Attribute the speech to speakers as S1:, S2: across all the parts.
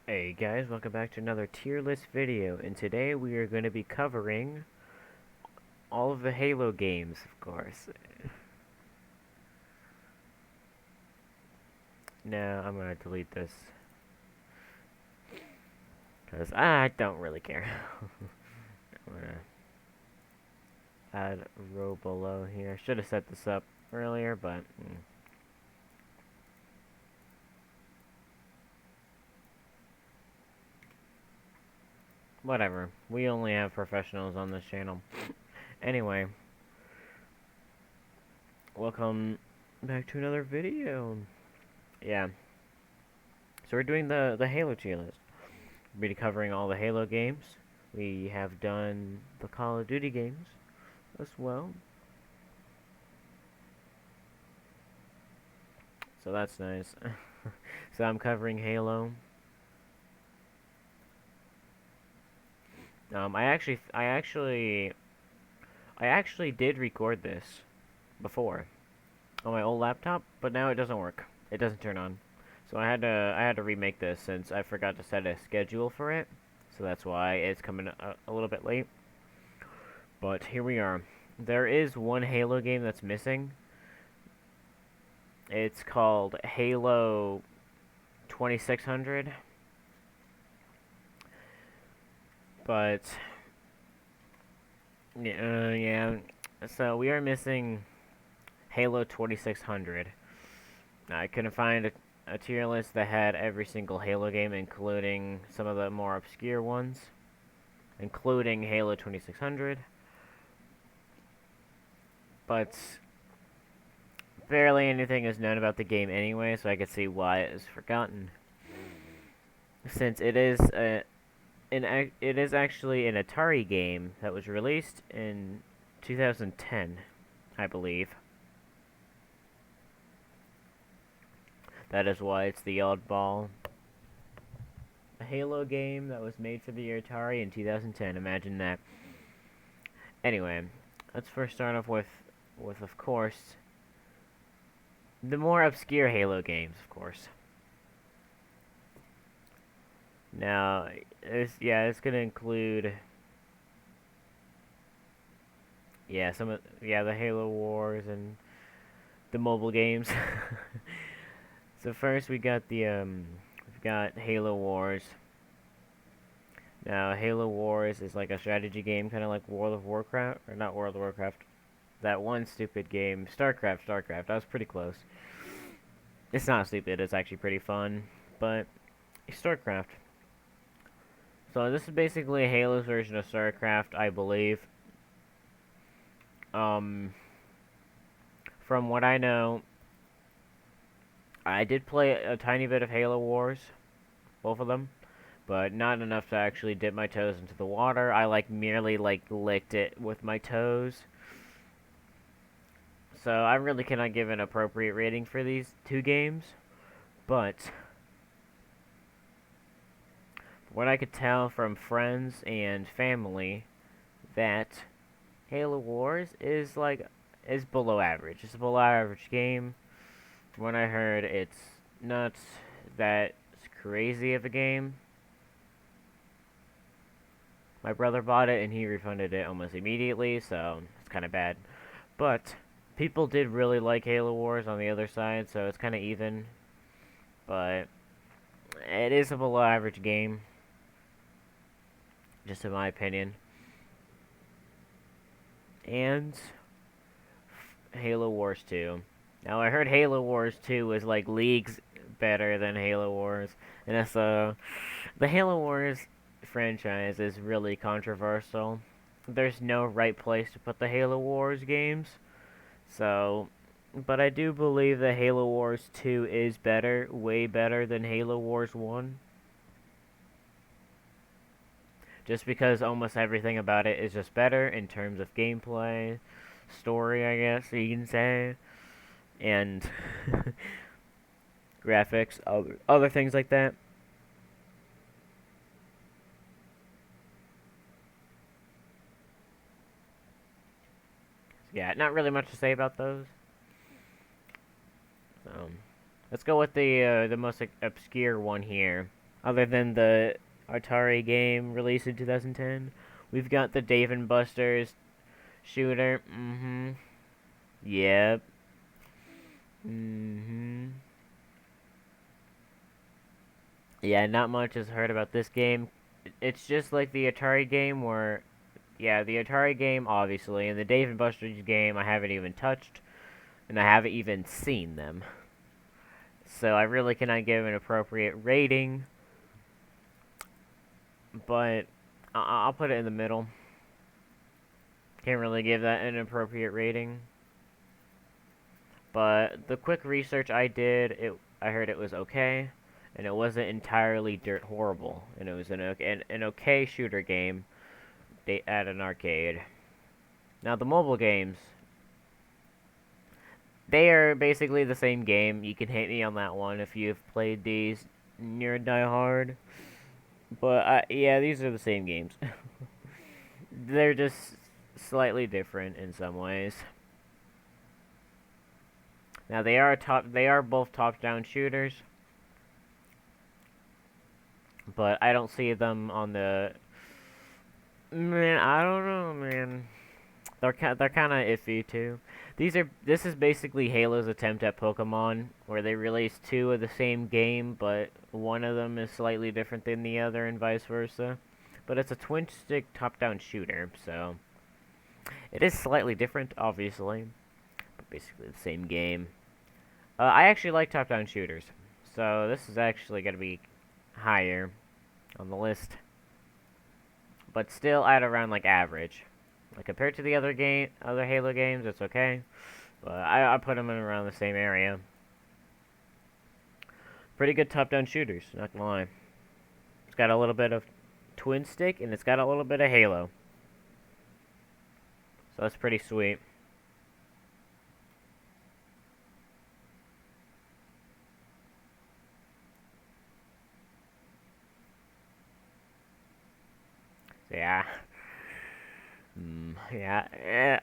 S1: Hey guys, welcome back to another tier list video, and today we are going to be covering all of the Halo games, of course. Now, I'm going to delete this, because I don't really care. I'm going to add a row below here. Should have set this up earlier, but whatever. We only have professionals on this channel. Anyway, welcome back to another video. Yeah, so we're doing the Halo tier list. We'll be covering all the Halo games. We have done the Call of Duty games as well. So that's nice. So I'm covering Halo. I actually did record this before on my old laptop, but now it doesn't work. It doesn't turn on. So I had to remake this since I forgot to set a schedule for it. So that's why it's coming a little bit late. But here we are. There is one Halo game that's missing. It's called Halo 2600. But yeah. So we are missing Halo 2600. I couldn't find a tier list that had every single Halo game, including some of the more obscure ones, including Halo 2600. But barely anything is known about the game anyway, so I could see why it is forgotten. Since it is it is actually an Atari game that was released in 2010, I believe. That is why it's the oddball. A Halo game that was made for the Atari in 2010. Imagine that. Anyway, let's first start off with of course, the more obscure Halo games, of course. Now, it's gonna include, the Halo Wars and the mobile games. So first we've got Halo Wars. Now, Halo Wars is like a strategy game, kind of like World of Warcraft, or not World of Warcraft. That one stupid game, StarCraft. I was pretty close. It's not stupid. It's actually pretty fun, but StarCraft. So this is basically Halo's version of StarCraft, I believe. From what I know, I did play a tiny bit of Halo Wars, both of them, but not enough to actually dip my toes into the water. I merely licked it with my toes. So I really cannot give an appropriate rating for these two games, but what I could tell from friends and family, that Halo Wars is below average. It's a below average game. From what I heard, it's not that crazy of a game. My brother bought it and he refunded it almost immediately, so it's kind of bad. But people did really like Halo Wars on the other side, so it's kind of even. But it is a below average game, just in my opinion. And Halo Wars 2. Now I heard Halo Wars 2 was like leagues better than Halo Wars, and so the Halo Wars franchise is really controversial. There's no right place to put the Halo Wars games. So, but I do believe that Halo Wars 2 is better, way better than Halo Wars 1. Just because almost everything about it is just better in terms of gameplay, story, I guess you can say, and graphics, other things like that. Yeah, not really much to say about those. So, let's go with the most obscure one here. other than the Atari game released in 2010. We've got the Dave and Buster's shooter. Mm-hmm. Yep. Mm-hmm. Yeah, not much is heard about this game. It's just like the Atari game where, yeah, the Atari game, obviously, and the Dave and Buster's game I haven't even touched, and I haven't even seen them. So I really cannot give an appropriate rating, but I'll put it in the middle. Can't really give that an appropriate rating. But the quick research I did, I heard it was okay, and it wasn't entirely dirt horrible, and it was an okay shooter game at an arcade. Now the mobile games, they are basically the same game. You can hate me on that one if you've played these. You're a diehard. But yeah, these are the same games. They're just slightly different in some ways. Now they are both top-down shooters, but I don't see them on the. Man, I don't know, man. They're kind of iffy too. This is basically Halo's attempt at Pokemon, where they release two of the same game, but one of them is slightly different than the other, and vice versa. But it's a twin-stick top-down shooter, so it is slightly different, obviously, but basically the same game. I actually like top-down shooters, so this is actually going to be higher on the list, but still at around like average. Like compared to the other Halo games, it's okay, but I put them in around the same area. Pretty good top-down shooters, not gonna lie. It's got a little bit of twin stick, and it's got a little bit of Halo, so that's pretty sweet. So yeah, yeah.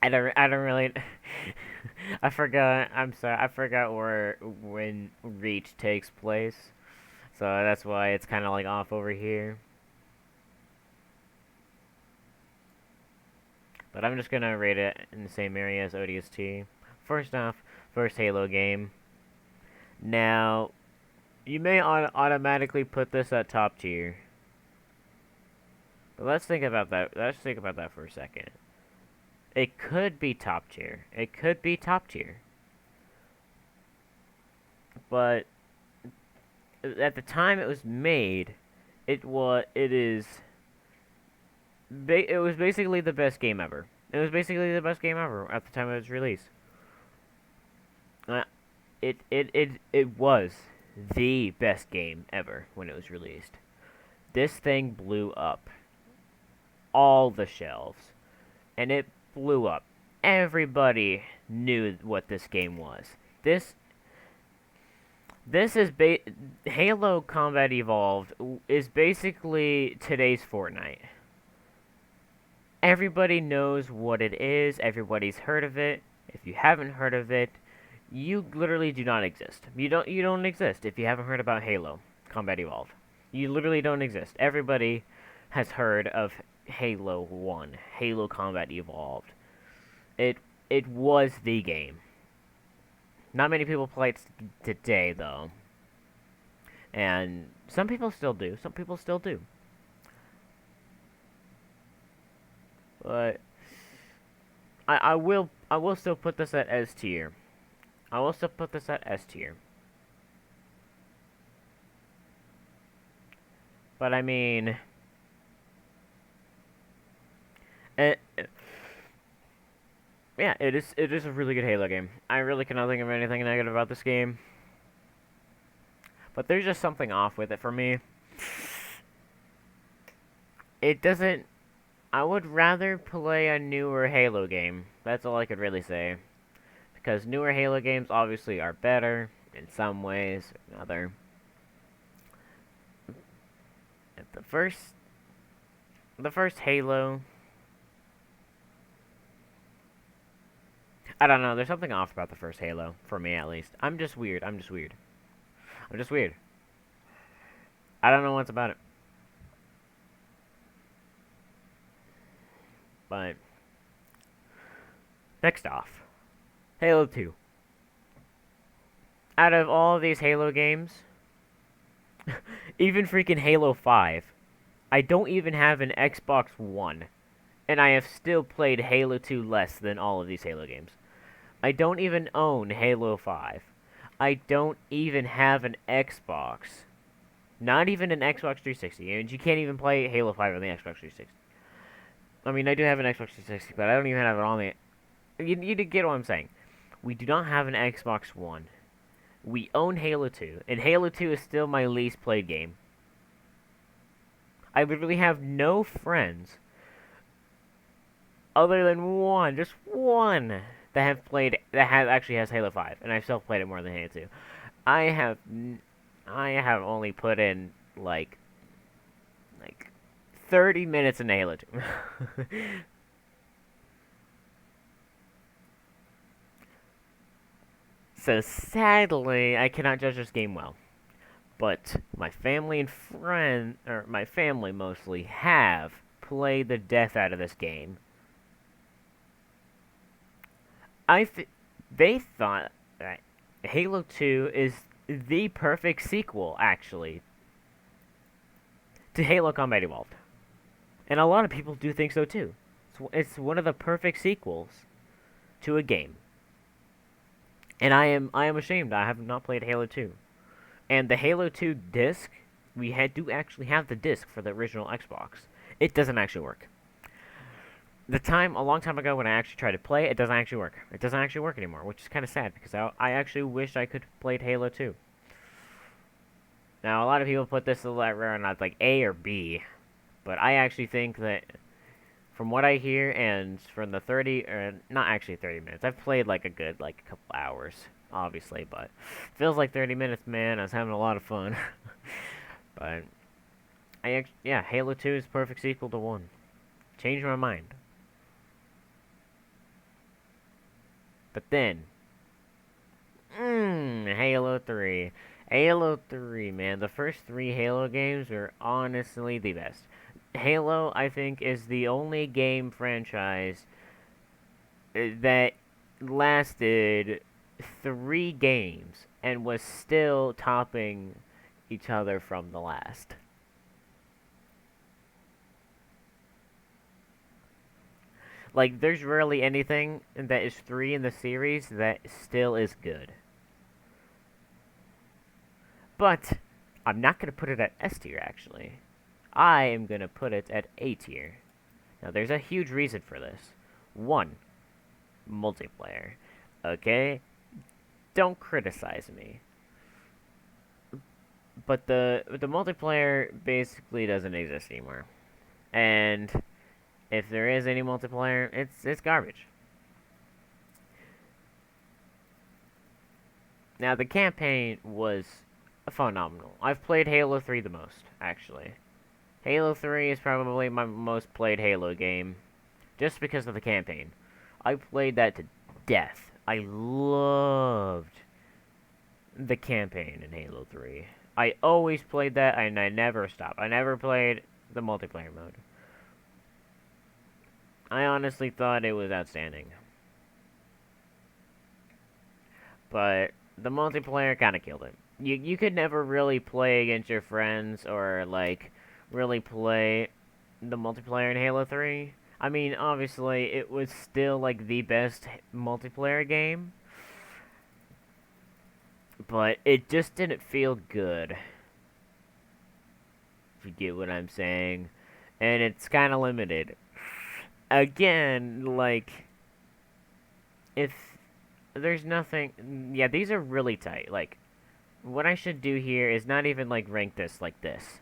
S1: I don't really. I forgot. I'm sorry. I forgot where when Reach takes place, so that's why it's kind of like off over here. But I'm just gonna rate it in the same area as ODST. First off, first Halo game. Now, you may automatically put this at top tier. But let's think about that. Let's think about that for a second. It could be top tier. It could be top tier. But at the time it was made, it was basically the best game ever. It was basically the best game ever at the time of its release. Uh, it was the best game ever when it was released. This thing blew up all the shelves, and it blew up. Everybody knew what this game was. This this is Halo Combat Evolved is basically today's Fortnite. Everybody knows what it is. Everybody's heard of it. If you haven't heard of it, you literally do not exist. You don't exist if you haven't heard about Halo Combat Evolved. You literally don't exist. Everybody has heard of Halo 1, Halo Combat Evolved. It it was the game. Not many people play it today though. And some people still do. Some people still do. But I will still put this at S tier. I will still put this at S tier. But I mean, it, yeah, it is a really good Halo game. I really cannot think of anything negative about this game. But there's just something off with it for me. It doesn't. I would rather play a newer Halo game. That's all I could really say. Because newer Halo games obviously are better in some ways or another. The first Halo, I don't know. There's something off about the first Halo for me, at least. I'm just weird. I'm just weird. I'm just weird. I don't know what's about it. But next off, Halo 2. Out of all of these Halo games, even freaking Halo 5, I don't even have an Xbox One, and I have still played Halo 2 less than all of these Halo games. I don't even own Halo 5. I don't even have an Xbox. Not even an Xbox 360, and you can't even play Halo 5 on the Xbox 360. I mean, I do have an Xbox 360, but I don't even have it on the... You get what I'm saying. We do not have an Xbox One. We own Halo 2, and Halo 2 is still my least played game. I literally have no friends other than one, just one, that actually has Halo 5, and I've still played it more than Halo 2. I have only put in like 30 minutes in Halo 2. So sadly, I cannot judge this game well. But my family and or my family mostly, have played the death out of this game. They thought that Halo 2 is the perfect sequel, actually, to Halo Combat Evolved. And a lot of people do think so too. It's one of the perfect sequels to a game. And I am ashamed I have not played Halo 2. And the Halo 2 disc, do actually have the disc for the original Xbox. It doesn't actually work. A long time ago when I actually tried to play it doesn't actually work. It doesn't actually work anymore, which is kind of sad because I actually wish I could have played Halo 2. Now, a lot of people put this around as like A or B, but I actually think that from what I hear and from the 30, or not actually 30 minutes, I've played like a good like couple hours, obviously, but feels like 30 minutes, man. I was having a lot of fun. But yeah, Halo 2 is perfect sequel to 1. Changed my mind. But then, Halo 3. Halo 3, man. The first 3 Halo games are honestly the best. Halo, I think, is the only game franchise that lasted 3 games and was still topping each other from the last. Like, there's rarely anything that is 3 in the series that still is good. But, I'm not going to put it at S tier, actually. I am going to put it at A tier. Now, there's a huge reason for this. 1, multiplayer. Okay? Don't criticize me. But the multiplayer basically doesn't exist anymore. And if there is any multiplayer, it's garbage. Now, the campaign was phenomenal. I've played Halo 3 the most, actually. Halo 3 is probably my most played Halo game, just because of the campaign. I played that to death. I loved the campaign in Halo 3. I always played that, and I never stopped. I never played the multiplayer mode. I honestly thought it was outstanding. But the multiplayer kind of killed it. You could never really play against your friends or, like, really play the multiplayer in Halo 3. I mean, obviously, it was still, like, the best multiplayer game. But it just didn't feel good. If you get what I'm saying. And it's kind of limited. Again, like, if there's nothing... Yeah, these are really tight. Like, what I should do here is not even, like, rank this like this.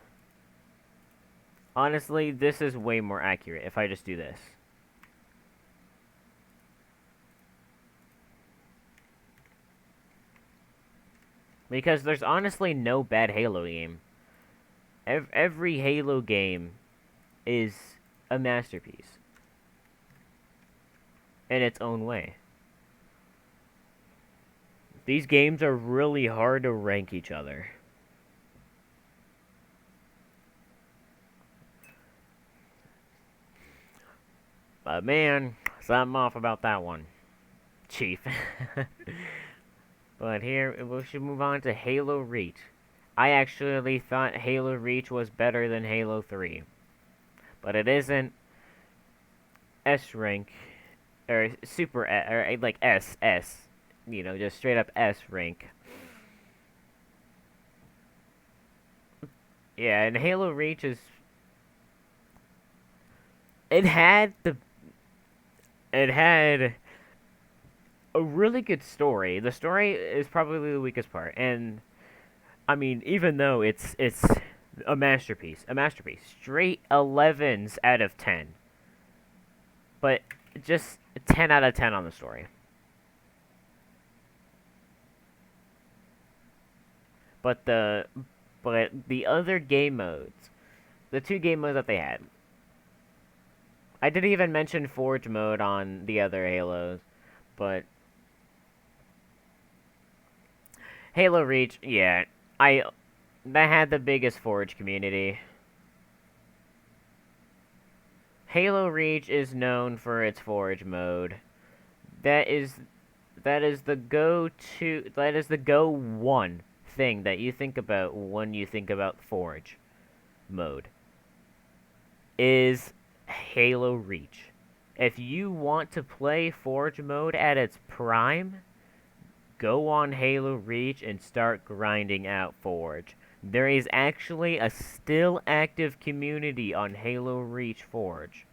S1: Honestly, this is way more accurate if I just do this. Because there's honestly no bad Halo game. Every Halo game is a masterpiece. In its own way. These games are really hard to rank each other. But man, something off about that one, Chief. But here, we should move on to Halo Reach. I actually thought Halo Reach was better than Halo 3. But it isn't. S rank, or super, or like S, you know, just straight up S rank. Yeah, and Halo Reach is, it had the, it had a really good story. The story is probably the weakest part, and I mean, even though it's a masterpiece, straight 11s out of 10, but just 10 out of 10 on the story. But the other game modes, the two game modes that they had, I didn't even mention Forge mode on the other Halos, but Halo Reach, yeah, I that had the biggest Forge community. Halo Reach is known for its Forge mode. That is that is the go one thing that you think about when you think about Forge mode is Halo Reach. If you want to play Forge mode at its prime, go on Halo Reach and start grinding out Forge. There is actually a still active community on Halo Reach Forge.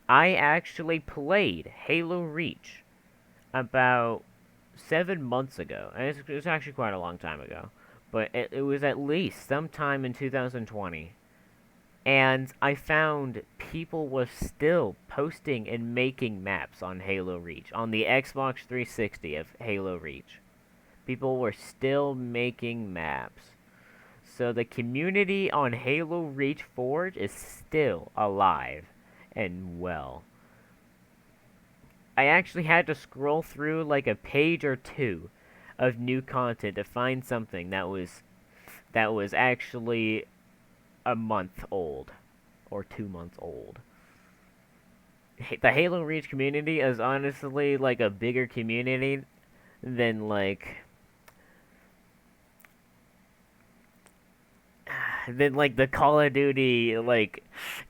S1: I actually played Halo Reach about 7 months ago, and it was actually quite a long time ago, but it was at least sometime in 2020. And I found people were still posting and making maps on Halo Reach, on the Xbox 360 of Halo Reach. People were still making maps. So the community on Halo Reach Forge is still alive and well. I actually had to scroll through like a page or two of new content to find something that was actually a month old or 2 months old. The Halo Reach community is honestly like a bigger community than like the Call of Duty like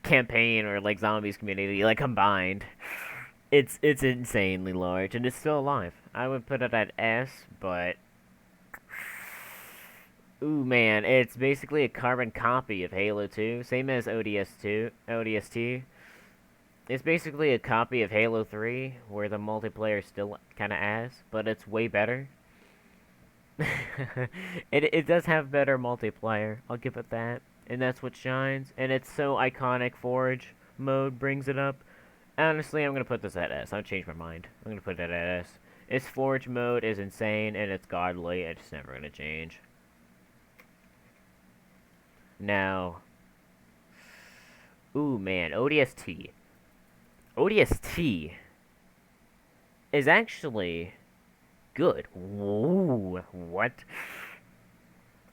S1: campaign or like zombies community like combined. It's insanely large and it's still alive. I would put it at S, but ooh man, it's basically a carbon copy of Halo 2, same as ODS2, ODST. It's basically a copy of Halo 3, where the multiplayer is still kind of ass, but it's way better. it does have better multiplayer, I'll give it that. And that's what shines, and it's so iconic Forge mode brings it up. Honestly, I'm gonna put this at S. I'll change my mind. I'm gonna put it at S. Its Forge mode is insane, and it's godly, it's never gonna change. Now, ooh man, ODST. ODST is actually good. Ooh, what?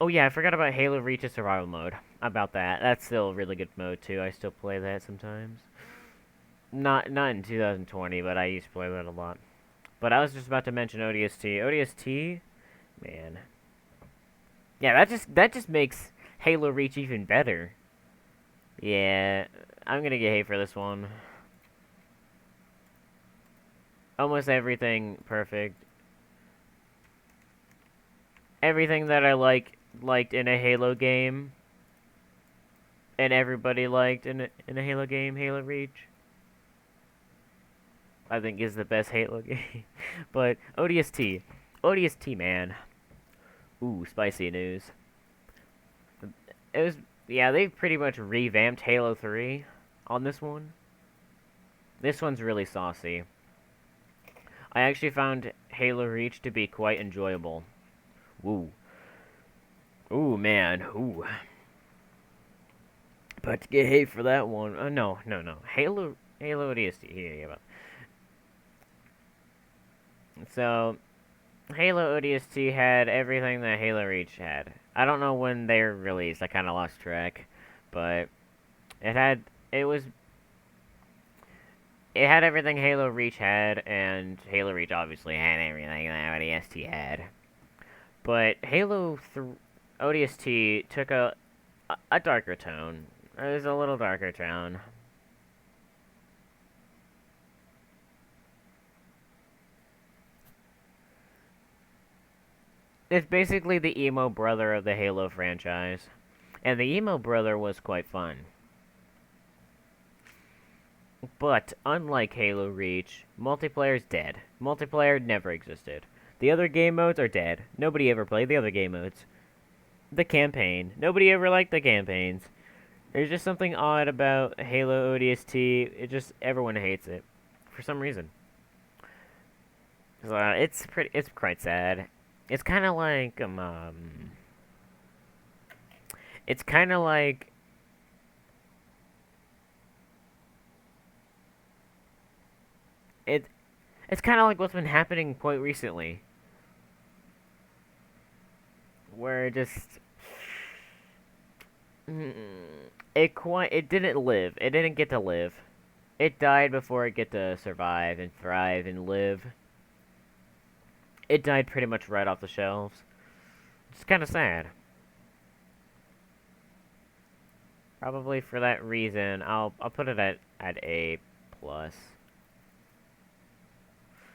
S1: Oh yeah, I forgot about Halo Reach's survival mode. About that. That's still a really good mode too. I still play that sometimes. Not in 2020, but I used to play that a lot. But I was just about to mention ODST. ODST, man. Yeah, that just makes Halo Reach even better. Yeah, I'm gonna get hate for this one. Almost everything perfect. Everything that I liked in a Halo game, and everybody liked in a Halo game, Halo Reach, I think is the best Halo game. But ODST, man. Ooh, spicy news. It was, yeah, they pretty much revamped Halo 3 on this one. This one's really saucy. I actually found Halo Reach to be quite enjoyable. Ooh. Ooh, man. Ooh. But to get hate for that one. No. Halo ODST. Yeah. So, Halo ODST had everything that Halo Reach had. I don't know when they were released. I kind of lost track, but it had it was it had everything Halo Reach had, and Halo Reach obviously had everything that ODST had. But ODST took a darker tone. It was a little darker tone. It's basically the emo brother of the Halo franchise. And the emo brother was quite fun. But, unlike Halo Reach, multiplayer's dead. Multiplayer never existed. The other game modes are dead. Nobody ever played the other game modes. The campaign. Nobody ever liked the campaigns. There's just something odd about Halo ODST. Everyone hates it. For some reason. So, it's quite sad. It's kind of like, it's kind of like it it's kind of like what's been happening quite recently, where it didn't live. It didn't get to live. It died before it get to survive and thrive and live. It died pretty much right off the shelves. It's kind of sad. Probably for that reason, I'll put it at A plus.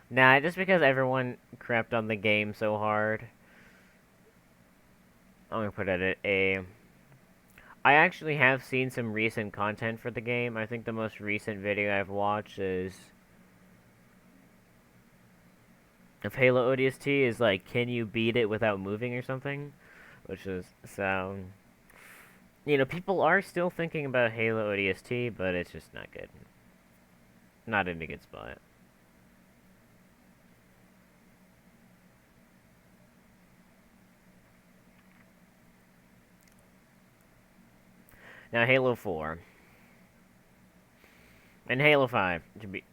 S1: Nah, just because everyone crapped on the game so hard, I'm gonna put it at A. I actually have seen some recent content for the game. I think the most recent video I've watched is of Halo ODST is like, can you beat it without moving or something? Which is so. People are still thinking about Halo ODST, but it's just not good. Not in a good spot. Now Halo 4 and Halo 5 to be.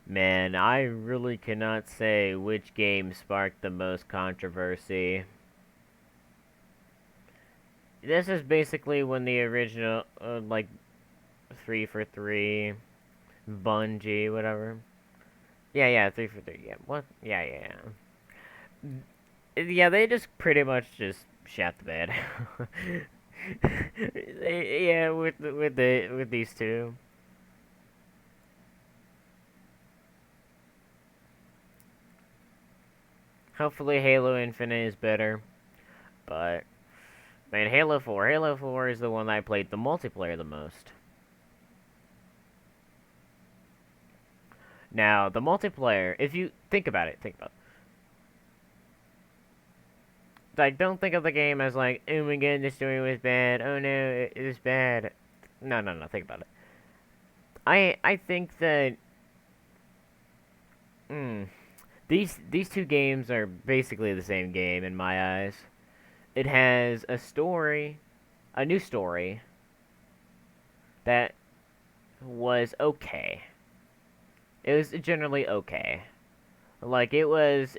S1: Man, I really cannot say which game sparked the most controversy. This is basically when the original, 3 for 3, Bungie, whatever. Yeah, 3 for 3. Yeah, what? Yeah. Yeah, they just pretty much just shat the bed. Yeah, with these two. Hopefully, Halo Infinite is better, but man, Halo 4 is the one I played the multiplayer the most. Now, the multiplayer, if you think about it. Like, don't think of the game as like, oh my god, this story was bad. Oh no, it was bad. No. Think about it. I think that mm, these two games are basically the same game in my eyes. It has a new story that was okay. It was generally okay. Like it was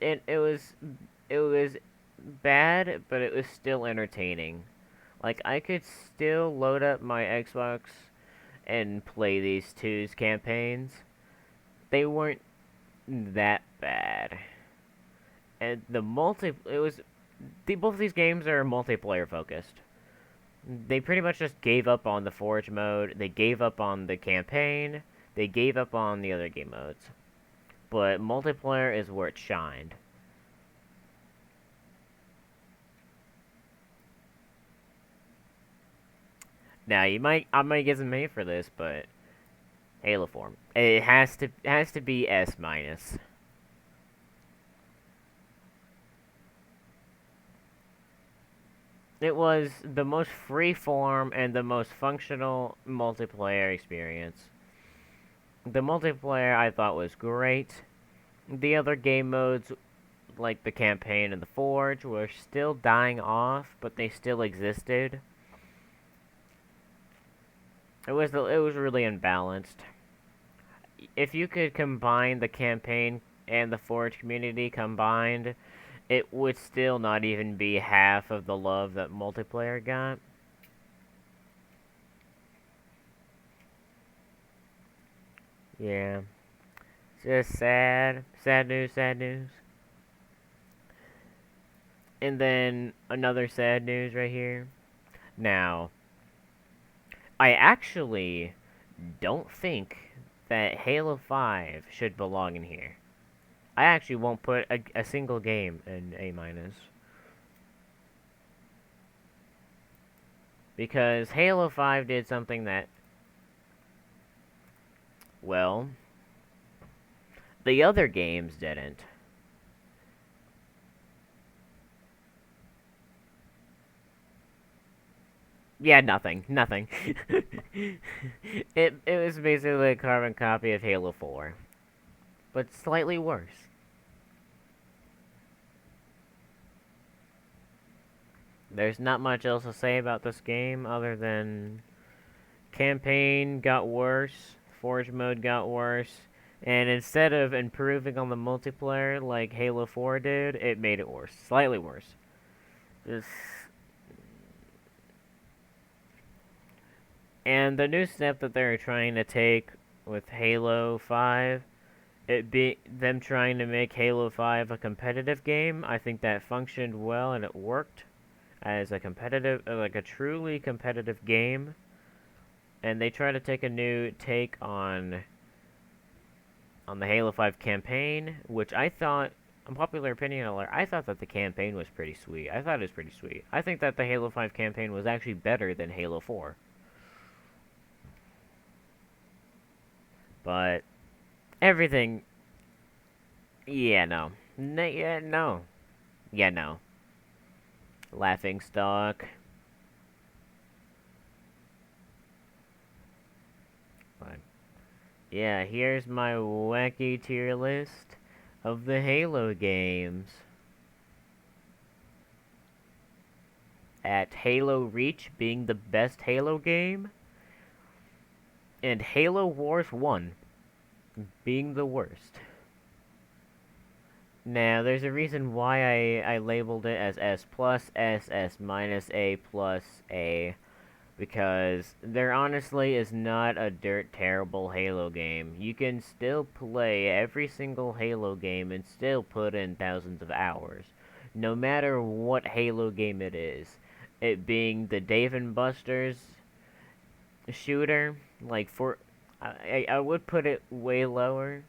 S1: bad, but it was still entertaining. Like I could still load up my Xbox and play these two's campaigns. They weren't that bad. And both of these games are multiplayer focused. They pretty much just gave up on the Forge mode, they gave up on the campaign, they gave up on the other game modes. But multiplayer is where it shined. Now I might get some hate for this, but Halo 4, it has to be S minus. It was the most freeform and the most functional multiplayer experience. The multiplayer I thought was great. The other game modes, like the campaign and the Forge, were still dying off, but they still existed. It was really unbalanced. If you could combine the campaign and the Forge community combined, it would still not even be half of the love that multiplayer got. Yeah. Just sad. Sad news, sad news. And then another sad news right here. Now, I actually don't think that Halo 5 should belong in here. I actually won't put a single game in A-. Because Halo 5 did something that, well, the other games didn't. Yeah, nothing. Nothing. It was basically a carbon copy of Halo 4. But slightly worse. There's not much else to say about this game other than campaign got worse, Forge mode got worse, and instead of improving on the multiplayer like Halo 4 did, it made it worse. Slightly worse. Just... And the new step that they're trying to take with Halo 5, it be them trying to make Halo 5 a competitive game, I think that functioned well and it worked as a competitive, like a truly competitive game. And they try to take a new take on the Halo 5 campaign, which I thought, unpopular opinion alert, I thought that the campaign was pretty sweet. I thought it was pretty sweet. I think that the Halo 5 campaign was actually better than Halo 4. But everything, yeah, no. Yeah, no. Yeah, no. Laughing stock. But yeah, here's my wacky tier list of the Halo games. At Halo Reach being the best Halo game, and Halo Wars 1 being the worst. Now, there's a reason why I labeled it as S plus, S minus, A plus, A, because there honestly is not a dirt terrible Halo game. You can still play every single Halo game and still put in thousands of hours, no matter what Halo game it is. It being the Dave and Buster's shooter, like for, I would put it way lower,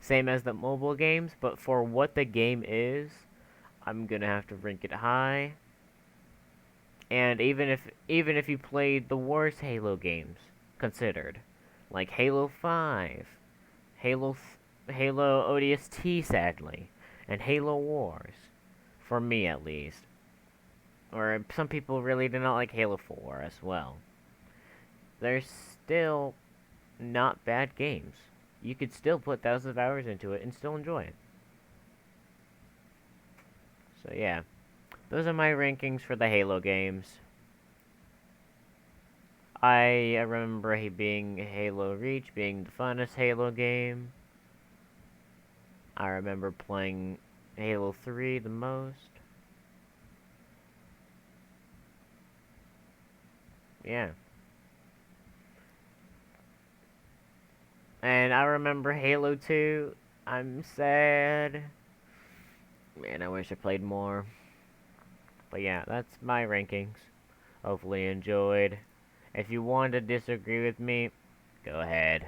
S1: same as the mobile games, but for what the game is, I'm gonna have to rank it high. And even if you played the worst Halo games considered, like Halo 5, Halo ODST sadly, and Halo Wars, for me at least. Or some people really do not like Halo 4 as well. They're still not bad games. You could still put thousands of hours into it and still enjoy it. So yeah, those are my rankings for the Halo games. I remember being Halo Reach being the funnest Halo game. I remember playing Halo 3 the most. Yeah. And I remember Halo 2. I'm sad. Man, I wish I played more. But yeah, that's my rankings. Hopefully you enjoyed. If you want to disagree with me, go ahead.